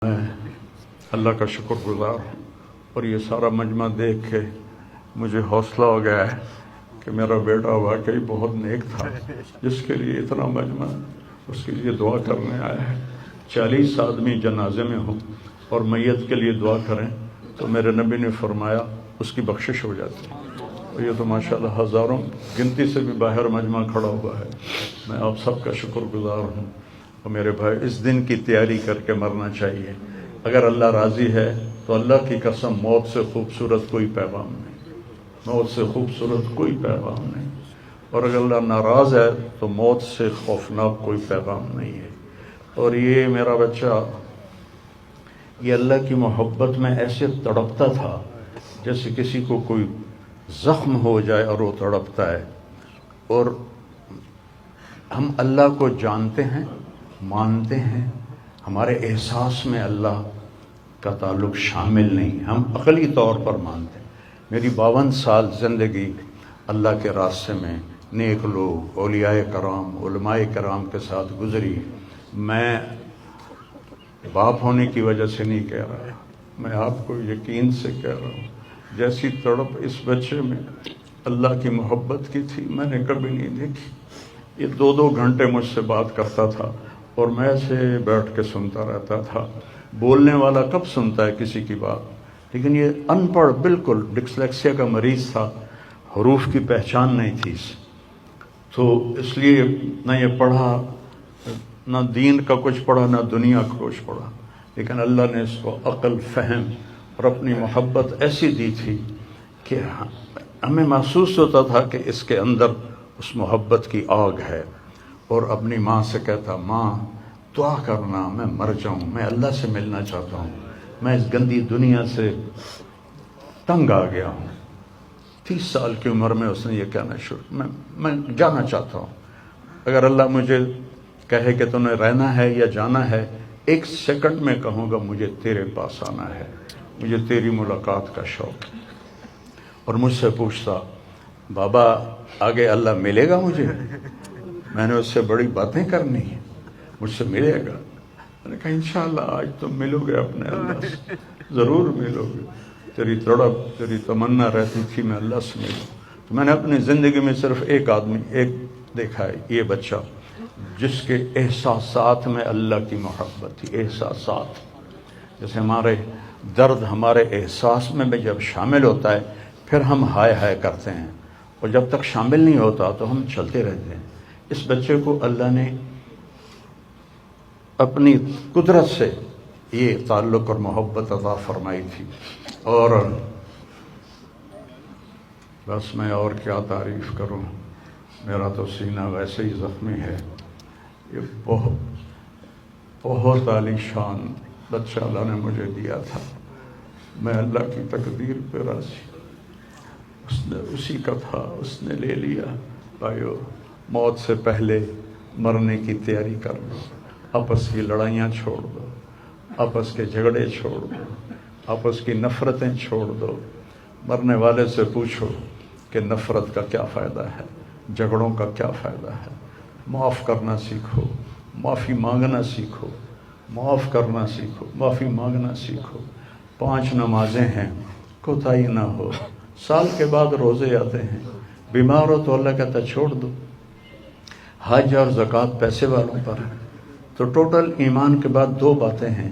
میں اللہ کا شکر گزار ہوں اور یہ سارا مجمع دیکھ کے مجھے حوصلہ ہو گیا ہے کہ میرا بیٹا واقعی بہت نیک تھا جس کے لیے اتنا مجمع اس کے لیے دعا کرنے آیا ہے۔ 40 آدمی جنازے میں ہوں اور میت کے لیے دعا کریں تو میرے نبی نے فرمایا اس کی بخشش ہو جاتی ہے۔ اور یہ تو ماشاءاللہ ہزاروں گنتی سے بھی باہر مجمع کھڑا ہوا ہے۔ میں آپ سب کا شکر گزار ہوں۔ اور میرے بھائی اس دن کی تیاری کر کے مرنا چاہیے۔ اگر اللہ راضی ہے تو اللہ کی قسم موت سے خوبصورت کوئی پیغام نہیں، موت سے خوبصورت کوئی پیغام نہیں، اور اگر اللہ ناراض ہے تو موت سے خوفناک کوئی پیغام نہیں ہے۔ اور یہ میرا بچہ یہ اللہ کی محبت میں ایسے تڑپتا تھا جیسے کسی کو کوئی زخم ہو جائے اور وہ تڑپتا ہے۔ اور ہم اللہ کو جانتے ہیں، مانتے ہیں، ہمارے احساس میں اللہ کا تعلق شامل نہیں، ہم عقلی طور پر مانتے ہیں۔ میری 52 سال زندگی اللہ کے راستے میں نیک لوگ، اولیاء کرام، علماء کرام کے ساتھ گزری۔ میں باپ ہونے کی وجہ سے نہیں کہہ رہا، میں آپ کو یقین سے کہہ رہا ہوں، جیسی تڑپ اس بچے میں اللہ کی محبت کی تھی میں نے کبھی نہیں دیکھی۔ یہ 2 گھنٹے مجھ سے بات کرتا تھا اور میں ایسے بیٹھ کے سنتا رہتا تھا۔ بولنے والا کب سنتا ہے کسی کی بات، لیکن یہ ان پڑھ، بالکل ڈسلیکسیا کا مریض تھا، حروف کی پہچان نہیں تھی تو اس لیے نہ یہ پڑھا، نہ دین کا کچھ پڑھا، نہ دنیا کا کچھ پڑھا، لیکن اللہ نے اس کو عقل، فہم اور اپنی محبت ایسی دی تھی کہ ہمیں محسوس ہوتا تھا کہ اس کے اندر اس محبت کی آگ ہے۔ اور اپنی ماں سے کہتا، ماں دعا کرنا میں مر جاؤں، میں اللہ سے ملنا چاہتا ہوں، میں اس گندی دنیا سے تنگ آ گیا ہوں۔ 30 سال کی عمر میں اس نے یہ کہنا شروع، میں جانا چاہتا ہوں، اگر اللہ مجھے کہے کہ تمہیں رہنا ہے یا جانا ہے، 1 سیکنڈ میں کہوں گا مجھے تیرے پاس آنا ہے، مجھے تیری ملاقات کا شوق ہے۔ اور مجھ سے پوچھتا، بابا آگے اللہ ملے گا مجھے؟ میں نے اس سے بڑی باتیں کرنی ہیں، مجھ سے ملے گا؟ میں نے کہا انشاءاللہ آج تم ملو گے اپنے اللہ سے، ضرور ملو گے۔ تیری تڑپ، تیری تمنا رہتی تھی میں اللہ سے ملوں۔ تو میں نے اپنی زندگی میں صرف ایک آدمی دیکھا ہے، یہ بچہ جس کے احساسات میں اللہ کی محبت تھی۔ احساسات جیسے ہمارے درد ہمارے احساس میں بھی جب شامل ہوتا ہے پھر ہم ہائے ہائے کرتے ہیں، اور جب تک شامل نہیں ہوتا تو ہم چلتے رہتے ہیں۔ اس بچے کو اللہ نے اپنی قدرت سے یہ تعلق اور محبت عطا فرمائی تھی۔ اور بس میں اور کیا تعریف کروں، میرا تو سینہ ویسے ہی زخمی ہے۔ یہ بہت عالیشان بچہ اللہ نے مجھے دیا تھا، میں اللہ کی تقدیر پہ راضی، اس نے اسی کا تھا، اس نے لے لیا۔ بھائیو، موت سے پہلے مرنے کی تیاری کر لو، آپس کی لڑائیاں چھوڑ دو، آپس کے جھگڑے چھوڑ دو، آپس کی نفرتیں چھوڑ دو۔ مرنے والے سے پوچھو کہ نفرت کا کیا فائدہ ہے، جھگڑوں کا کیا فائدہ ہے۔ معاف کرنا سیکھو، معافی مانگنا سیکھو، معاف کرنا سیکھو، معافی مانگنا سیکھو۔ 5 نمازیں ہیں، کوتاہی نہ ہو۔ سال کے بعد روزے آتے ہیں، بیمار ہو تو اللہ کہتا چھوڑ دو۔ حج اور زکوٰۃ پیسے والوں پر ہے۔ تو ٹوٹل ایمان کے بعد 2 باتیں ہیں۔